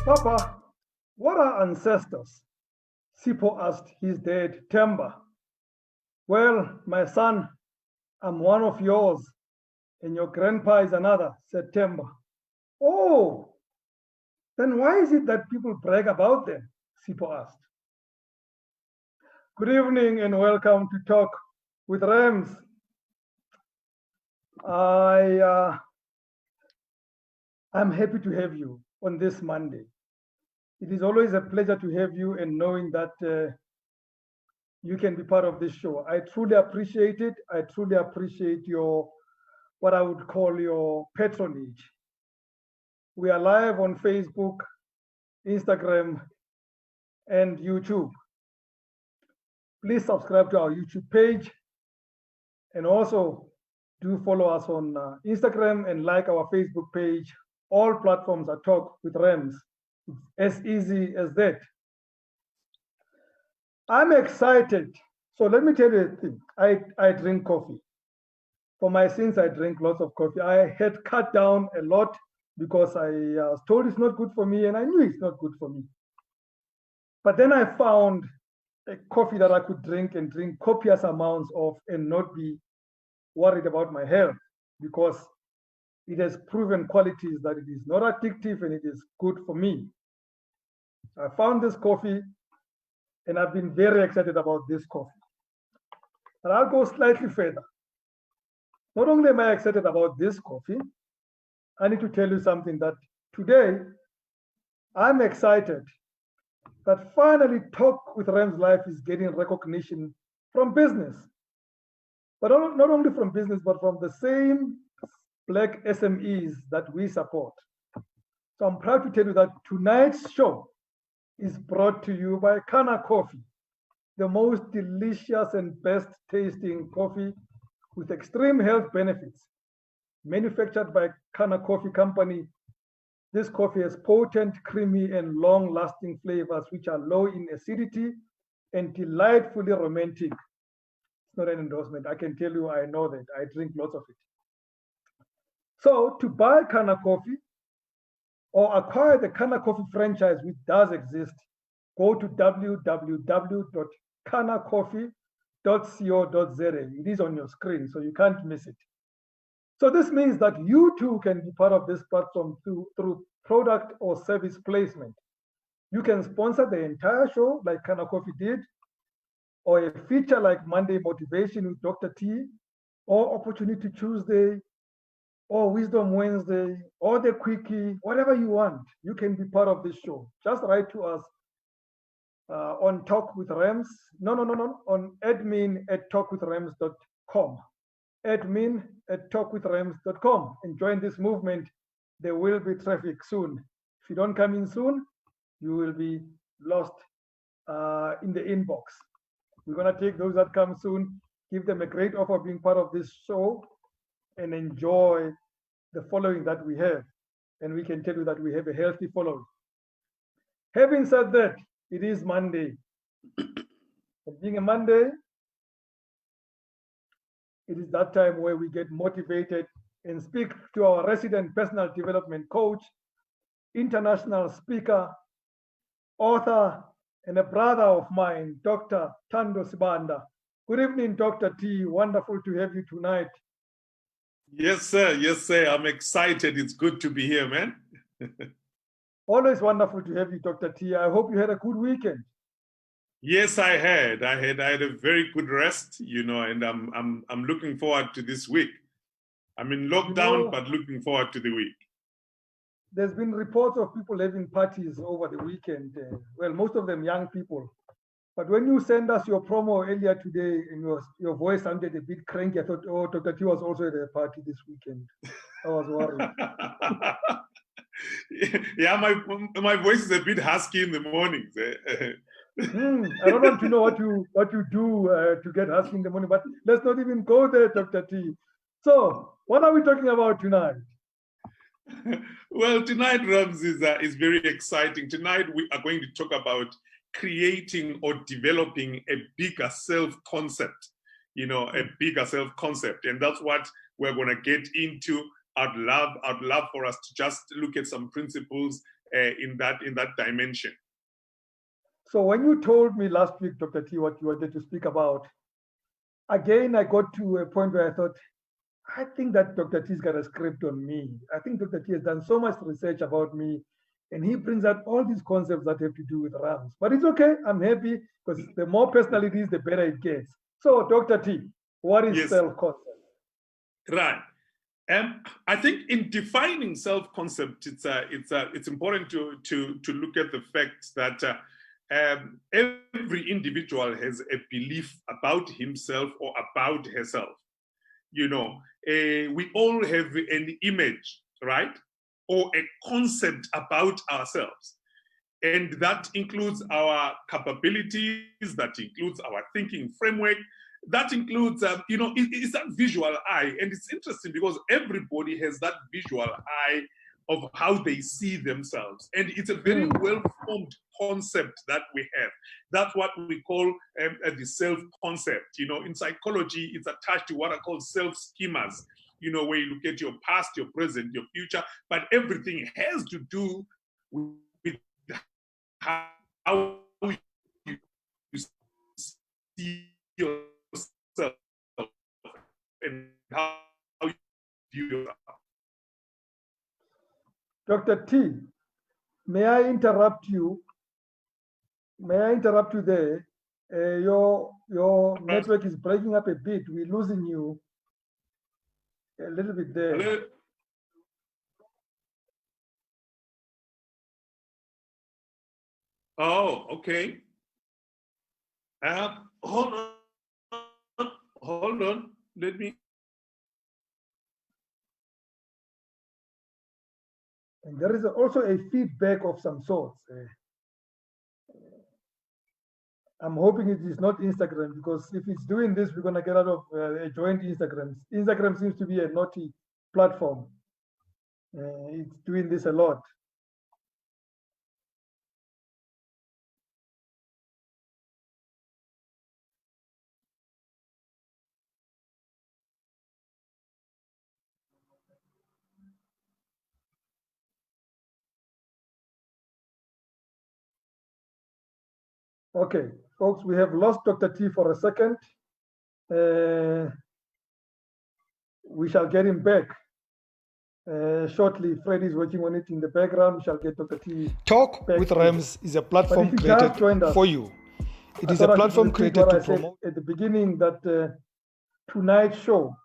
Papa, what are ancestors? Sipho asked his dad, Temba. Well, my son, I'm one of yours, and your grandpa is another, said Temba. Oh, then why is it that people brag about them? Sipho asked. Good evening and welcome to Talk with Rams. I'm happy to have you on this Monday. It is always a pleasure to have you and knowing that you can be part of this show. I truly appreciate it. I truly appreciate your, what I would call your patronage. We are live on Facebook, Instagram, and YouTube. Please subscribe to our YouTube page and also do follow us on Instagram and like our Facebook page. All platforms are Talk with Rams. It's as easy as that. I'm excited. So let me tell you a thing. I drink coffee. For my sins, I drink lots of coffee. I had cut down a lot because I was told it's not good for me and I knew it's not good for me. But then I found a coffee that I could drink and drink copious amounts of and not be worried about my health because it has proven qualities that it is not addictive and it is good for me. I found this coffee and I've been very excited about this coffee. And I'll go slightly further. Not only am I excited about this coffee, I need to tell you something that today I'm excited that finally Talk with Rams Life is getting recognition from business. But not only from business, but from the same Black SMEs that we support. So I'm proud to tell you that tonight's show is brought to you by Canna Coffee, the most delicious and best tasting coffee with extreme health benefits. Manufactured by Canna Coffee Company, this coffee has potent, creamy, and long-lasting flavors which are low in acidity and delightfully romantic. It's not an endorsement. I can tell you I know that. I drink lots of it. So to buy Canna Coffee or acquire the Canna Coffee franchise, which does exist, go to www.cannacoffee.co.za. It is on your screen, so you can't miss it. So this means that you too can be part of this platform through product or service placement. You can sponsor the entire show like Canna Coffee did, or a feature like Monday Motivation with Dr. T, or Opportunity Tuesday, or Wisdom Wednesday, or the Quickie, whatever you want. You can be part of this show. Just write to us on Talk with Rams. No, on admin@talkwithrams.com. admin@talkwithrams.com and join this movement. There will be traffic soon. If you don't come in soon, you will be lost in the inbox. We're going to take those that come soon, give them a great offer of being part of this show, and enjoy the following that we have. And we can tell you that we have a healthy following. Having said that, it is Monday. And being a Monday, it is that time where we get motivated and speak to our resident personal development coach, international speaker, author, and a brother of mine, Dr. DrThandoSibanda. Good evening, Dr. T. Wonderful to have you tonight. Yes, sir. Yes, sir. I'm excited. It's good to be here, man. Always wonderful to have you, Dr. T. I hope you had a good weekend. Yes, I had. I had a very good rest, and I'm looking forward to this week. I'm in lockdown, but looking forward to the week. There's been reports of people having parties over the weekend. Well, most of them young people. But when you send us your promo earlier today and your voice sounded a bit cranky, I thought, oh, Dr. T was also at a party this weekend. I was worried. Yeah, my voice is a bit husky in the mornings. I don't want to know what you do to get husky in the morning, but let's not even go there, Dr. T. So, what are we talking about tonight? Well, tonight, Rams, is very exciting. Tonight, we are going to talk about creating or developing a bigger self-concept, a bigger self-concept. And that's what we're going to get into. I'd love for us to just look at some principles in that dimension. So when you told me last week, Dr. T, what you wanted to speak about, again, I got to a point where I thought, I think that Dr. T's got a script on me. I think Dr. T has done so much research about me, and he brings out all these concepts that have to do with rams. But it's okay. I'm happy because the more personal it is, the better it gets. So, Dr. T, what is Yes. self-concept? Right. I think in defining self-concept, it's important to look at the fact that every individual has a belief about himself or about herself. You know, we all have an image, right, or a concept about ourselves, and that includes our capabilities, that includes our thinking framework, that includes, it's that visual eye. And it's interesting because everybody has that visual eye of how they see themselves. And it's a very well-formed concept that we have. That's what we call the self-concept. You know, in psychology, it's attached to what are called self-schemas, you know, where you look at your past, your present, your future, but everything has to do with how you see yourself and how you view yourself. Dr. T, may I interrupt you? May I interrupt you there? Your network is breaking up a bit. We're losing you a little bit there. Hello? Oh, okay. Hold on. Let me. And there is also a feedback of some sorts. I'm hoping it is not Instagram, because if it's doing this, we're going to get out of a joint Instagram. Instagram seems to be a naughty platform. It's doing this a lot. Okay, folks, we have lost Dr. T for a second. We shall get him back shortly. Fred is working on it in the background. We shall get Dr. T. Talk with Rams is a platform created for you. It is a platform created to promote. At the beginning, that tonight's show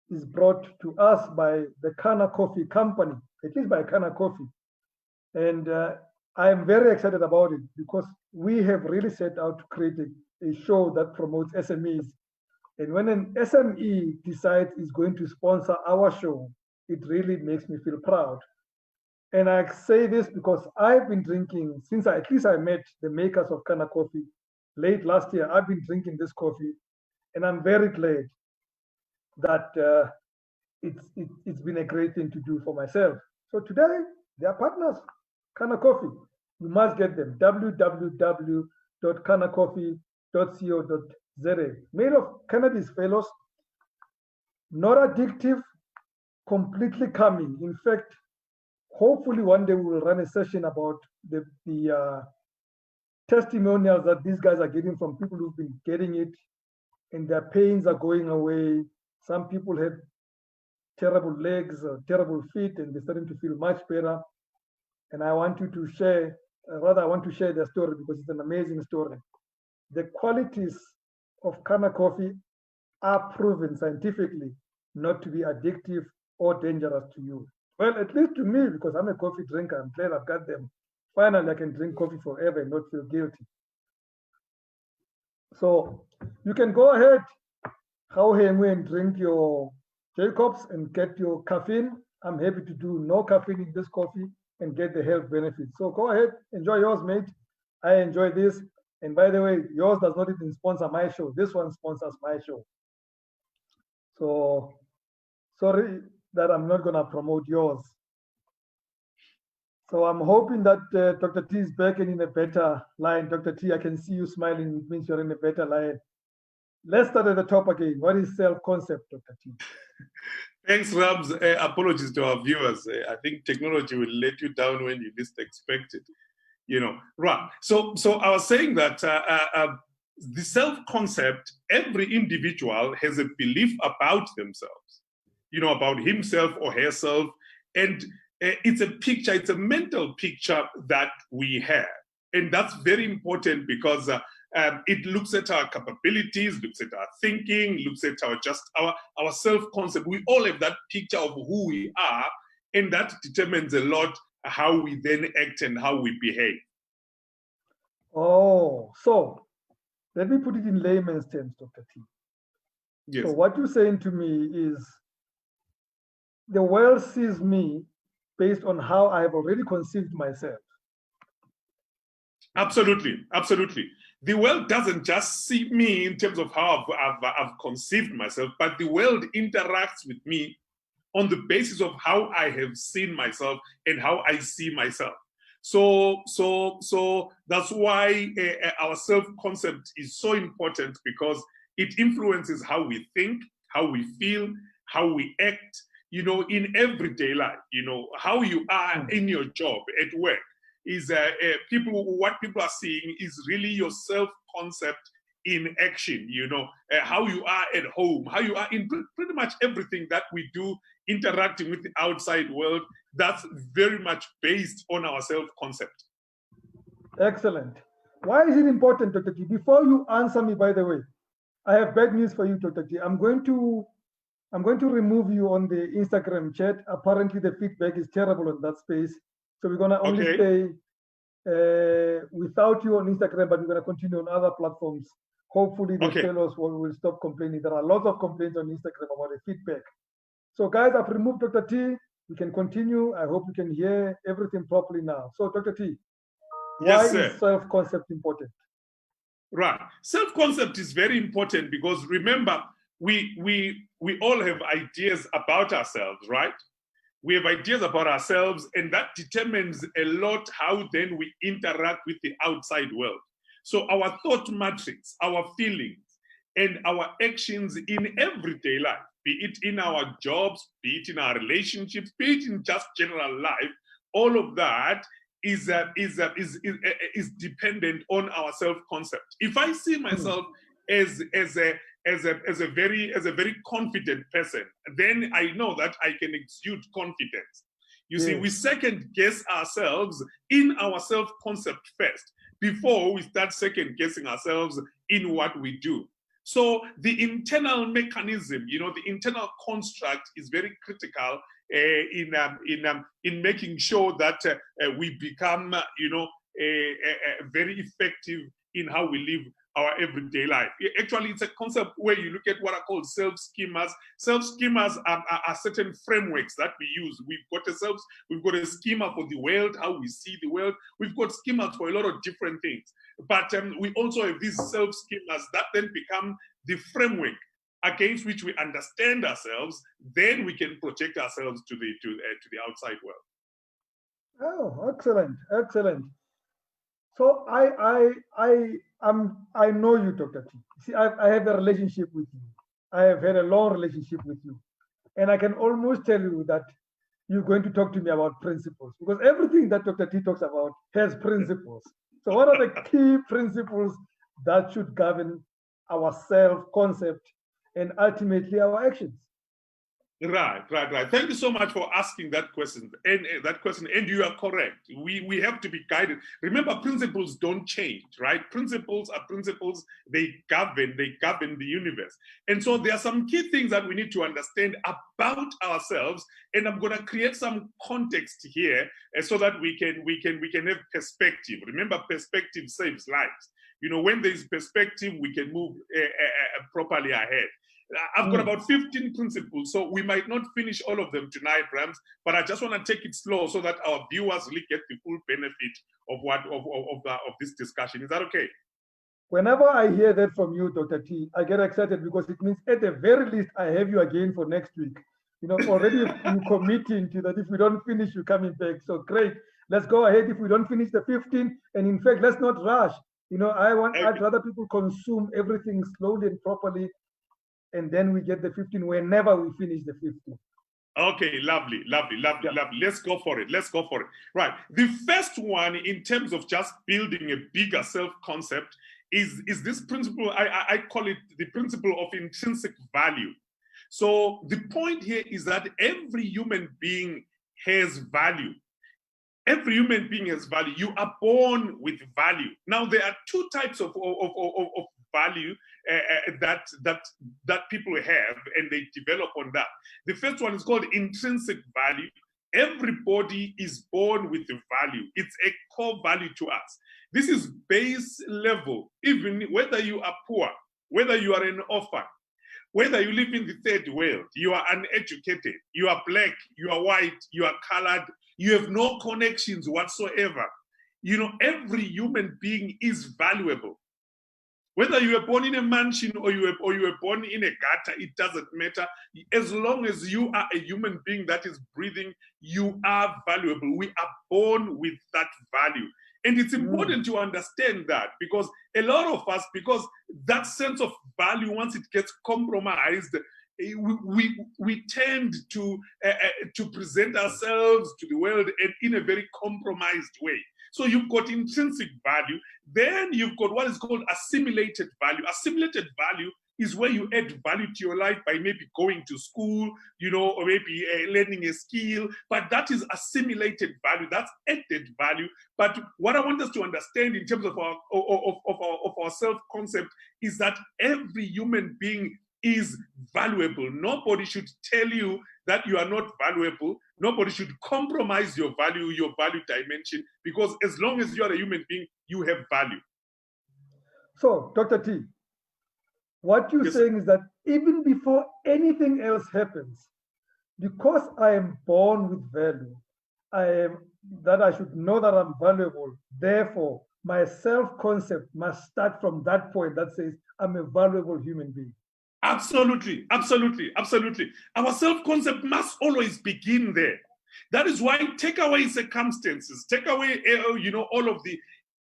is brought to us by the Canna Coffee company, at least by Canna Coffee. And I am very excited about it because we have really set out to create a show that promotes SMEs. And when an SME decides is going to sponsor our show, it really makes me feel proud. And I say this because I've been drinking, since at least I met the makers of Canna Coffee late last year, I've been drinking this coffee, and I'm very glad that it's been a great thing to do for myself. So today, they are partners, Canna Coffee. You must get them, www.cannacoffee.co.za. Made of cannabis fellows, not addictive, completely calming. In fact, hopefully one day we will run a session about the testimonials that these guys are getting from people who've been getting it, and their pains are going away. Some people had terrible legs, terrible feet, and they're starting to feel much better. And I want you to share, I want to share their story because it's an amazing story. The qualities of Canna Coffee are proven scientifically not to be addictive or dangerous to you. Well, at least to me, because I'm a coffee drinker, I'm glad I've got them. Finally, I can drink coffee forever and not feel guilty. So you can go ahead, and drink your Jacobs and get your caffeine. I'm happy to do no caffeine in this coffee and get the health benefits. So go ahead, enjoy yours, mate. I enjoy this. And by the way, yours does not even sponsor my show. This one sponsors my show. So sorry that I'm not going to promote yours. So I'm hoping that Dr. T is back and in a better line. Dr. T, I can see you smiling. It means you're in a better line. let's start at the top again. What is self-concept, Dr. T? Thanks, Rabs. Apologies to our viewers. I think technology will let you down when you least expect it. Right. So I was saying that the self-concept, every individual has a belief about themselves, about himself or herself. And it's a picture, it's a mental picture that we have. And that's very important because it looks at our capabilities, looks at our thinking, looks at our self-concept. We all have that picture of who we are, and that determines a lot how we then act and how we behave. Oh, so let me put it in layman's terms, Dr. T. Yes. So what you're saying to me is the world sees me based on how I have already conceived myself. Absolutely, absolutely. The world doesn't just see me in terms of how I've conceived myself, but the world interacts with me on the basis of how I have seen myself and how I see myself. So that's why our self-concept is so important, because it influences how we think, how we feel, how we act, in everyday life. How you are in your job, at work, is what people are seeing is really your self-concept in action. How you are at home, how you are in pretty much everything that we do, interacting with the outside world. That's very much based on our self-concept. Excellent. Why is it important, Dr. T? Before you answer me, by the way, I have bad news for you, Dr. T. I'm going to remove you on the Instagram chat. Apparently, the feedback is terrible on that space. So we're going to only stay without you on Instagram, but we're going to continue on other platforms. Hopefully, the fellows will stop complaining. There are lots of complaints on Instagram about the feedback. So, guys, I've removed Dr. T. We can continue. I hope you can hear everything properly now. So, Dr. T, why is self-concept important? Right. Self-concept is very important because, remember, we all have ideas about ourselves, right? We have ideas about ourselves, and that determines a lot how then we interact with the outside world. So our thought matrix, our feelings, and our actions in everyday life, be it in our jobs, be it in our relationships, be it in just general life, all of that is dependent on our self-concept. If I see myself as a very confident person, then I know that I can exude confidence. You see, we second guess ourselves in our self-concept first before we start second guessing ourselves in what we do. So the internal mechanism, the internal construct is very critical in making sure that we become, very effective in how we live our everyday life. Actually, it's a concept where you look at what are called self-schemas. Self-schemas are certain frameworks that we use. We've got a schema for the world, how we see the world. We've got schemas for a lot of different things. But we also have these self-schemas that then become the framework against which we understand ourselves. Then we can project ourselves to the outside world. Oh, excellent, excellent. So I know you, Dr. T. See, I have a relationship with you. I have had a long relationship with you. And I can almost tell you that you're going to talk to me about principles, because everything that Dr. T talks about has principles. So what are the key principles that should govern our self-concept and ultimately our actions? Right. Thank you so much for asking that question. And you are correct. We have to be guided. Remember, principles don't change, right? Principles are principles. They govern the universe. And so there are some key things that we need to understand about ourselves. And I'm going to create some context here so that we can have perspective. Remember, perspective saves lives. When there is perspective, we can move properly ahead. I've got about 15 principles, so we might not finish all of them tonight, Rams, but I just want to take it slow so that our viewers really get the full benefit of this discussion. Is that okay? Whenever I hear that from you, Dr. T, I get excited because it means at the very least I have you again for next week. Already you're committing to that. If we don't finish, you're coming back. So great. Let's go ahead. If we don't finish the 15, and in fact, let's not rush. I'd rather people consume everything slowly and properly, and then we get the 15 whenever we finish the 15. Okay, lovely. Let's go for it. Right. The first one, in terms of just building a bigger self-concept, is this principle. I call it the principle of intrinsic value. So the point here is that every human being has value. Every human being has value. You are born with value. Now, there are two types of value that people have, and they develop on that. The first one is called intrinsic value. Everybody is born with the value. It's a core value to us. This is base level, even whether you are poor, whether you are an orphan, whether you live in the third world, you are uneducated, you are black, you are white, you are colored, you have no connections whatsoever. Every human being is valuable. Whether you were born in a mansion or you were born in a gutter, it doesn't matter. As long as you are a human being that is breathing, you are valuable. We are born with that value. And it's important to understand that, because a lot of us, because that sense of value, once it gets compromised, we tend to present ourselves to the world in a very compromised way. So you've got intrinsic value, then you've got what is called assimilated value. Assimilated value is where you add value to your life by maybe going to school, or maybe learning a skill, but that is assimilated value, that's added value. But what I want us to understand in terms of our self-concept is that every human being is valuable. Nobody should tell you that you are not valuable. Nobody should compromise your value dimension, because as long as you are a human being, you have value. So, Dr. T, what you're saying is that even before anything else happens, because I am born with value, I should know that I'm valuable. Therefore, my self-concept must start from that point that says I'm a valuable human being. Absolutely. Our self-concept must always begin there. That is why take away circumstances, take away, all of the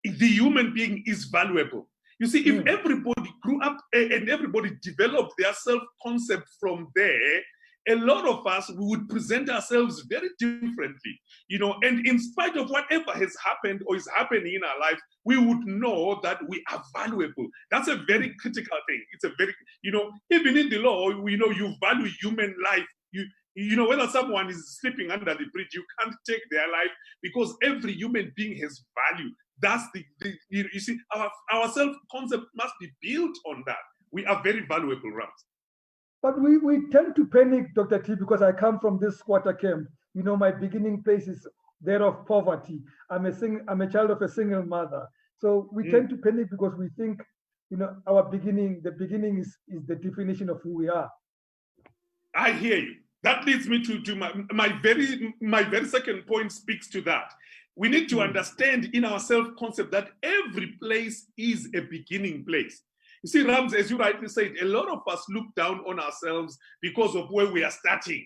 human being is valuable. You see, if everybody grew up and everybody developed their self-concept from there, a lot of us would present ourselves very differently, and in spite of whatever has happened or is happening in our life, we would know that we are valuable. That's a very critical thing. It's a very, even in the law, you value human life. Whether someone is sleeping under the bridge, you can't take their life, because every human being has value. That's you see, our self-concept must be built on that. We are very valuable, Rams. But we tend to panic, Dr. T, because I come from this squatter camp. My beginning place is that of poverty. I'm a child of a single mother. So we tend to panic because we think, the beginning is the definition of who we are. I hear you. That leads me to my very second point speaks to that. We need to understand in our self-concept that every place is a beginning place. You see, Rams, as you rightly said, a lot of us look down on ourselves because of where we are starting.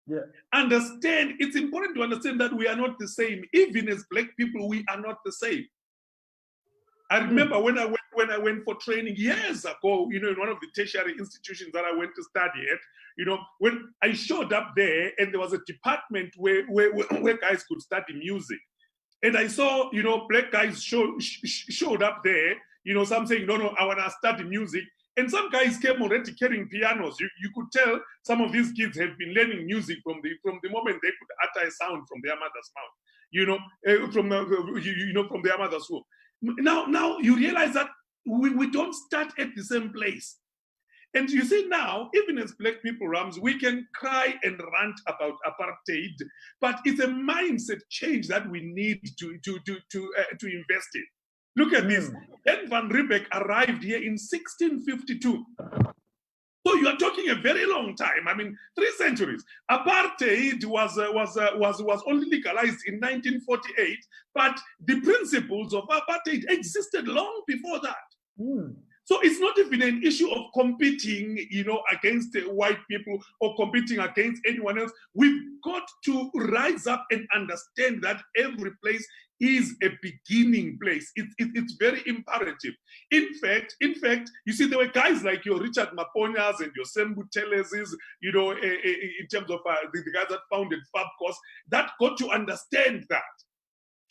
Yeah. It's important to understand that we are not the same. Even as Black people, we are not the same. I remember when I went for training years ago, in one of the tertiary institutions that I went to study at, when I showed up there and there was a department where guys could study music. And I saw, Black guys showed up there, some saying, no, I want to study music. And some guys came already carrying pianos. You could tell some of these kids have been learning music from the moment they could utter a sound from their mother's mouth, from their mother's womb. Now you realize that we don't start at the same place. And you see now, even as Black people, Rams, we can cry and rant about apartheid, but it's a mindset change that we need to invest in. Look at this. Ed van Riebeeck arrived here in 1652. So you are talking a very long time. 3 centuries. Apartheid was only legalized in 1948, but the principles of apartheid existed long before that. So it's not even an issue of competing, against white people or competing against anyone else. We've got to rise up and understand that every place is a beginning place. It's very imperative. In fact, you see, there were guys like your Richard Maponias and your Sembu Teleses, you know, in terms of the guys that founded Fabcos, that got to understand that.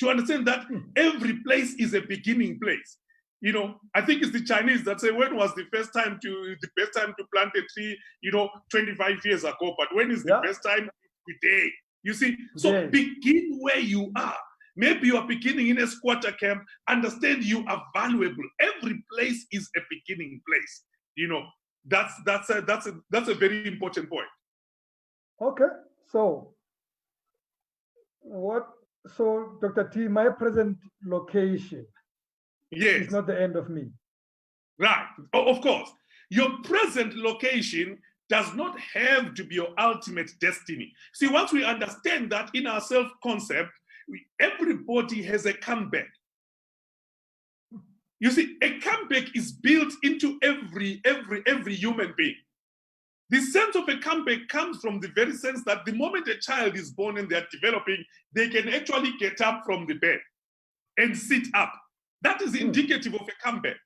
To understand that every place is a beginning place. You know, I think it's the Chinese that say, when was the best time to plant a tree? You know, 25 years ago. But when is the best time? Today. You see, so begin where you are. Maybe you are beginning in a squatter camp. Understand you are valuable. Every place is a beginning place. You know, that's a very important point. Okay, so So, Dr. T, my present location is not the end of me. Right. Of course. Your present location does not have to be your ultimate destiny. See, once we understand that in our self-concept, everybody has a comeback. You see, a comeback is built into every human being. The sense of a comeback comes from the very sense that the moment a child is born and they're developing, they can actually get up from the bed and sit up. That is indicative of a comeback.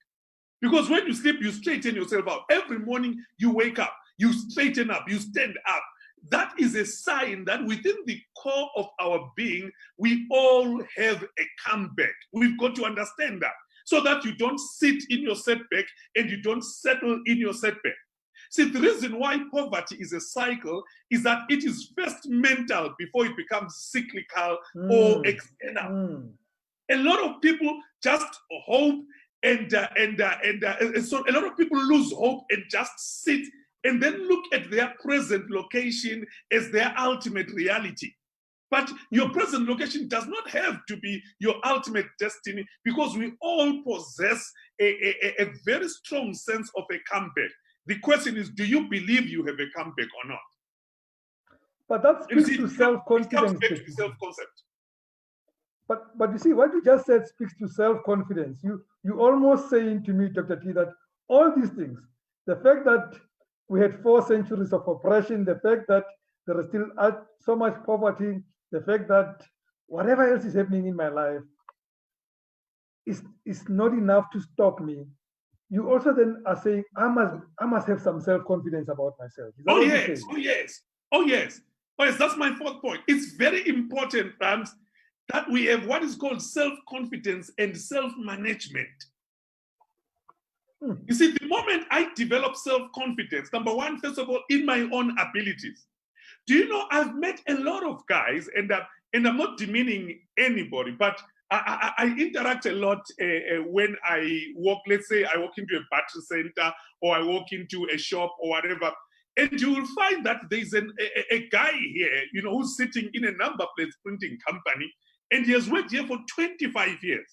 Because when you sleep, you straighten yourself up. Every morning you wake up, you straighten up, you stand up. That is a sign that within the core of our being, we all have a comeback. We've got to understand that, so that you don't sit in your setback and you don't settle in your setback. See, the reason why poverty is a cycle is that it is first mental before it becomes cyclical or external. A lot of people just hope and so a lot of people lose hope and just sit and then look at their present location as their ultimate reality. But your present location does not have to be your ultimate destiny, because we all possess a very strong sense of a comeback. The question is, do you believe you have a comeback or not? But that speaks to self-confidence. It comes back to self-concept. But you see, what you just said speaks to self-confidence. You almost saying to me, Dr. T, that all these things, the fact that we had 4 centuries of oppression, the fact that there is still so much poverty, the fact that whatever else is happening in my life is not enough to stop me. You also then are saying, I must have some self-confidence about myself. Oh yes, that's my 4th point. It's very important, Rams, that we have what is called self-confidence and self-management. You see, the moment I develop self-confidence, number one, first of all, in my own abilities. Do you know, I've met a lot of guys, and I'm not demeaning anybody, but I interact a lot when I walk, let's say I walk into a battery center or I walk into a shop or whatever, and you will find that there's a guy here, you know, who's sitting in a number plate printing company, and he has worked here for 25 years.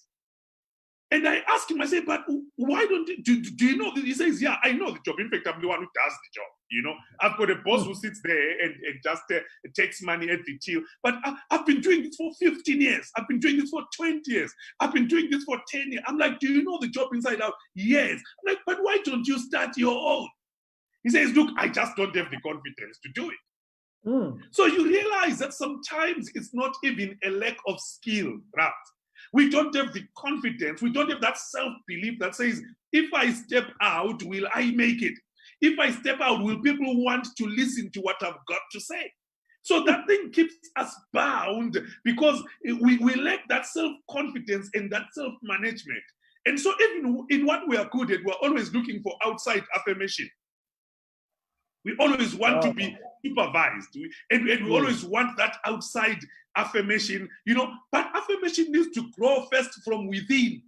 And I ask him, I say, but why don't you, do you know this? He says, yeah, I know the job. In fact, I'm the one who does the job. You know, I've got a boss who sits there and just takes money at the till. But I've been doing this for 15 years. I've been doing this for 20 years. I've been doing this for 10 years. I'm like, do you know the job inside out? Yes. I'm like, but why don't you start your own? He says, look, I just don't have the confidence to do it. So you realize that sometimes it's not even a lack of skill, right? We don't have the confidence. We don't have that self-belief that says, if I step out, will I make it? If I step out, will people want to listen to what I've got to say? So that thing keeps us bound because we lack that self-confidence and that self-management. And so even in what we are good at, we're always looking for outside affirmation. We always want to be supervised. And we always want that outside affirmation, you know, but affirmation needs to grow first from within.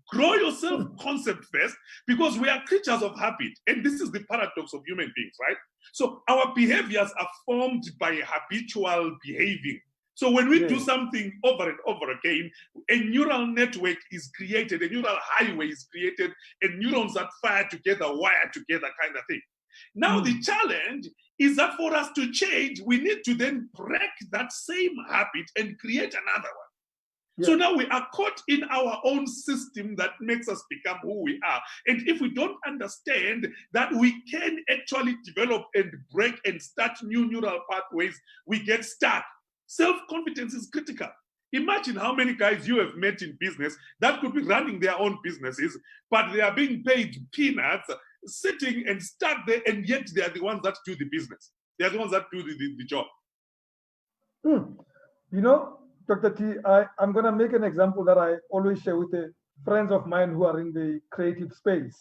Grow your self-concept first, because we are creatures of habit. And this is the paradox of human beings, right? So our behaviors are formed by habitual behaving. So when we do something over and over again, a neural network is created, a neural highway is created, and neurons that fire together, wire together kind of thing. Now the challenge is that for us to change, we need to then break that same habit and create another one. So now we are caught in our own system that makes us become who we are. And if we don't understand that we can actually develop and break and start new neural pathways, we get stuck. Self-confidence is critical. Imagine how many guys you have met in business that could be running their own businesses, but they are being paid peanuts, sitting and stuck there, and yet they are the ones that do the business. They are the ones that do the job. You know, Dr. T, I'm going to make an example that I always share with the friends of mine who are in the creative space.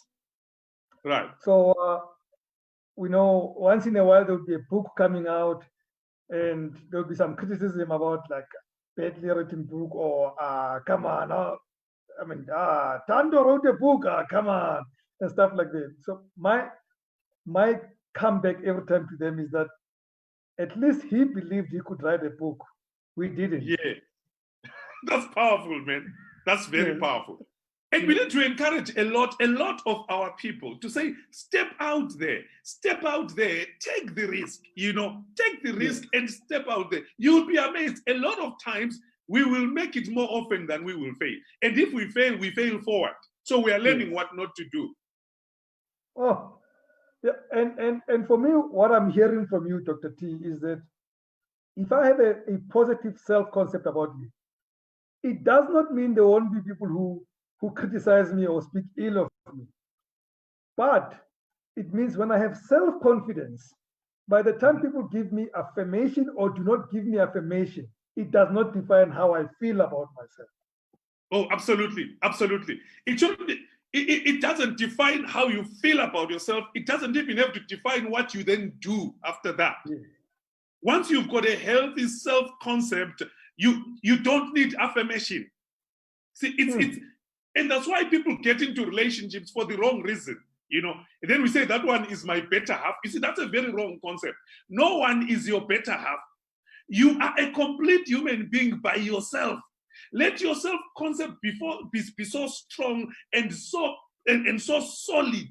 Right. So, we know once in a while there will be a book coming out, and there will be some criticism about like badly written book, or come on, Thando wrote a book, come on, and stuff like that. So my comeback every time to them is that at least he believed he could write a book. We didn't. Yeah. That's powerful, man. That's very powerful. And we need to encourage a lot of our people to say, step out there, take the risk, take the risk and step out there. You'll be amazed. A lot of times we will make it more often than we will fail. And if we fail forward. So we are learning what not to do. Oh, yeah. And for me, what I'm hearing from you, Dr. T, is that if I have a positive self-concept about me, it does not mean there won't be people who criticize me or speak ill of me. But it means when I have self-confidence, by the time people give me affirmation or do not give me affirmation, it does not define how I feel about myself. Oh, absolutely. Absolutely. It doesn't define how you feel about yourself. It doesn't even have to define what you then do after that. Yes. Once you've got a healthy self-concept, you don't need affirmation. See, and that's why people get into relationships for the wrong reason, And then we say that one is my better half. You see, that's a very wrong concept. No one is your better half. You are a complete human being by yourself. Let your self-concept be so strong and so solid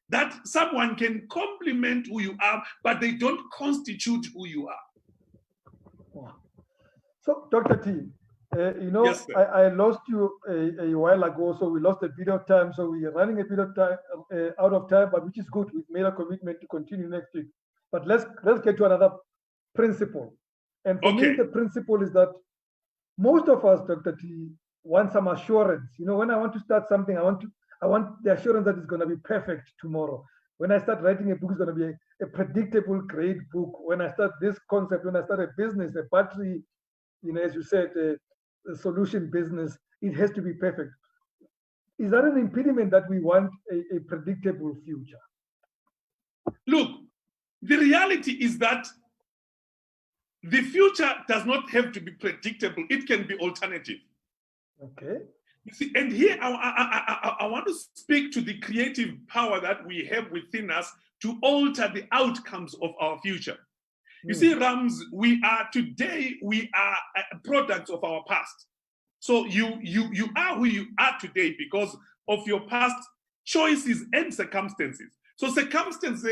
that someone can complement who you are, but they don't constitute who you are. So, Dr. T, yes, I lost you a while ago, so we lost a bit of time. So we are running a bit of time out of time, but which is good. We've made a commitment to continue next week. But let's get to another principle. And for me, the principle is that most of us, Dr. T, want some assurance. When I want to start something, I want the assurance that it's going to be perfect tomorrow. When I start writing a book, it's going to be a predictable, great book. When I start this concept, when I start a business, a battery, as you said, a solution business, it has to be perfect. Is that an impediment that we want a predictable future? Look, the reality is that the future does not have to be predictable. It can be alternative. Okay. You see, and here I want to speak to the creative power that we have within us to alter the outcomes of our future. You see, Rams, we are products of our past. So you are who you are today because of your past choices and circumstances. So circumstances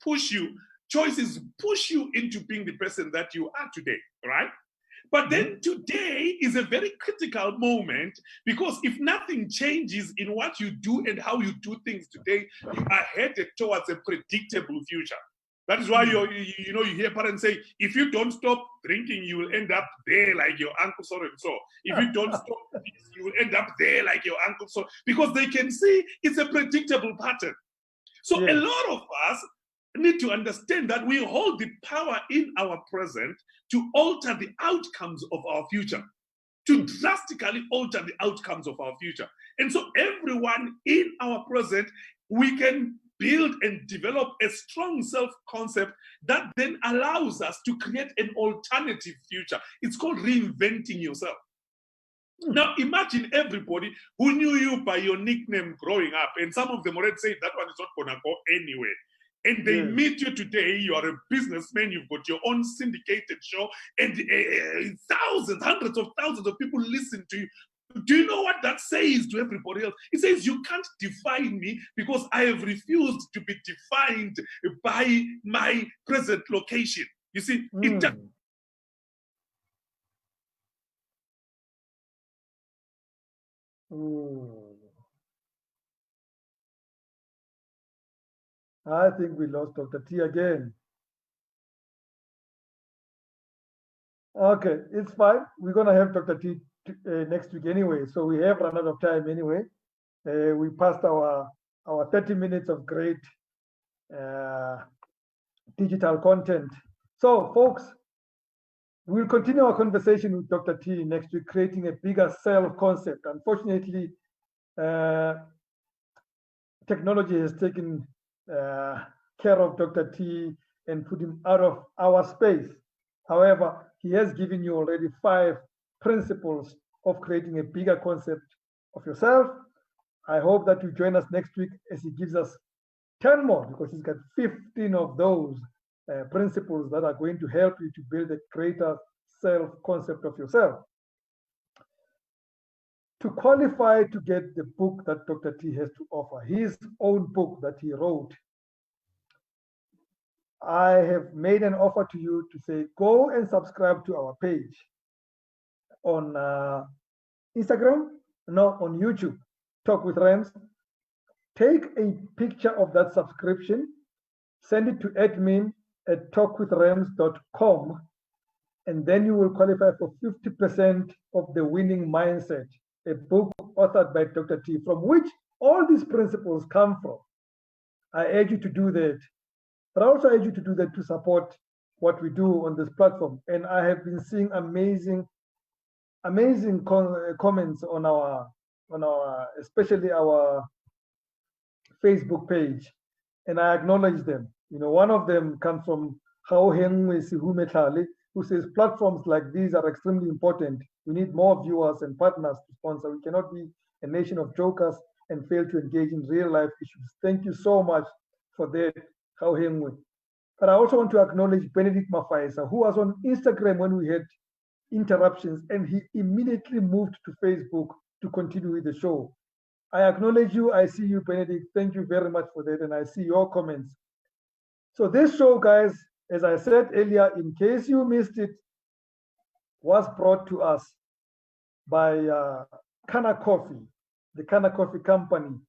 push you, choices push you into being the person that you are today, right? But then today is a very critical moment because if nothing changes in what you do and how you do things today, you are headed towards a predictable future. That is why you hear parents say, if you don't stop drinking, you will end up there like your uncle so and so. If you don't stop this, you will end up there like your uncle so, because they can see it's a predictable pattern. So a lot of us need to understand that we hold the power in our present to alter the outcomes of our future, to drastically alter the outcomes of our future. And so everyone in our present, we can build and develop a strong self-concept that then allows us to create an alternative future. It's called reinventing yourself. Now imagine everybody who knew you by your nickname growing up, and some of them already say that one is not gonna go anywhere. And they meet you today, you are a businessman, you've got your own syndicated show, and thousands, hundreds of thousands of people listen to you. Do you know what that says to everybody else? It says, you can't define me because I have refused to be defined by my present location. You see, I think we lost Dr. T again. Okay, it's fine. We're gonna have Dr. T next week anyway, so we have run out of time anyway. We passed our 30 minutes of great digital content. So, folks, we'll continue our conversation with Dr. T next week, creating a bigger self concept. Unfortunately, technology has taken care of Dr. T and put him out of our space. However, he has given you already 5 principles of creating a bigger concept of yourself. I hope that you join us next week as he gives us 10 more, because he's got 15 of those principles that are going to help you to build a greater self-concept of yourself. To qualify to get the book that Dr. T has to offer, his own book that he wrote, I have made an offer to you to say, go and subscribe to our page on Instagram, no, on YouTube, Talk with Rams. Take a picture of that subscription, send it to admin@talkwithrams.com, and then you will qualify for 50% of the Winning Mindset, a book authored by Dr. T, from which all these principles come from. I urge you to do that. But I also urge you to do that to support what we do on this platform. And I have been seeing amazing comments on our, especially our Facebook page, and I acknowledge them. You know, one of them comes from who says platforms like these are extremely important. We need more viewers and partners to sponsor. We cannot be a nation of jokers and fail to engage in real life issues. Thank you so much for that. But I also want to acknowledge Benedict Mafaisa, who was on Instagram when we had interruptions, and he immediately moved to Facebook to continue with the show. I acknowledge you. I see you, Benedict. Thank you very much for that. And I see your comments. So this show, guys, as I said earlier, in case you missed it, was brought to us by Canna Coffee, the Canna Coffee Company,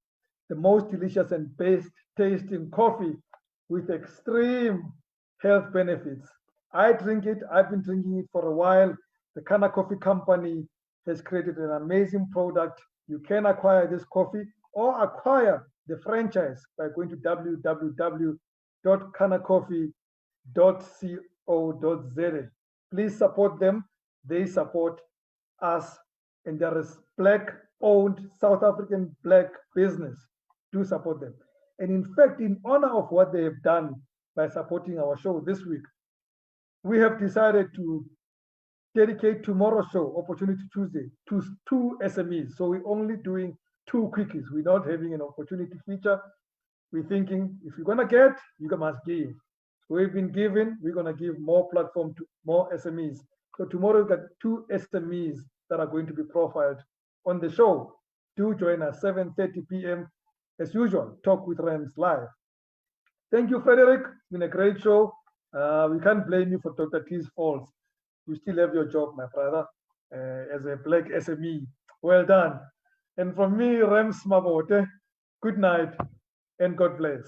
the most delicious and best tasting coffee with extreme health benefits. I drink it. I've been drinking it for a while. The Canna Coffee Company has created an amazing product. You can acquire this coffee or acquire the franchise by going to www.cannacoffee.co.za. Please support them. They support us, and there is Black-owned South African Black business. Do support them. And in fact, in honor of what they have done by supporting our show this week, we have decided to dedicate tomorrow's show, Opportunity Tuesday, to 2 SMEs. So we're only doing 2 quickies. We're not having an opportunity feature. We're thinking, if you're gonna get, you must give. We've been given, we're gonna give more platform to more SMEs. So tomorrow we've got 2 SMEs that are going to be profiled on the show. Do join us 7:30 p.m. as usual, Talk with Rams live. Thank you, Frederick. It's been a great show. We can't blame you for Dr. T's faults. You still have your job, my brother, as a Black SME. Well done. And from me, Rams Mabote, good night and God bless.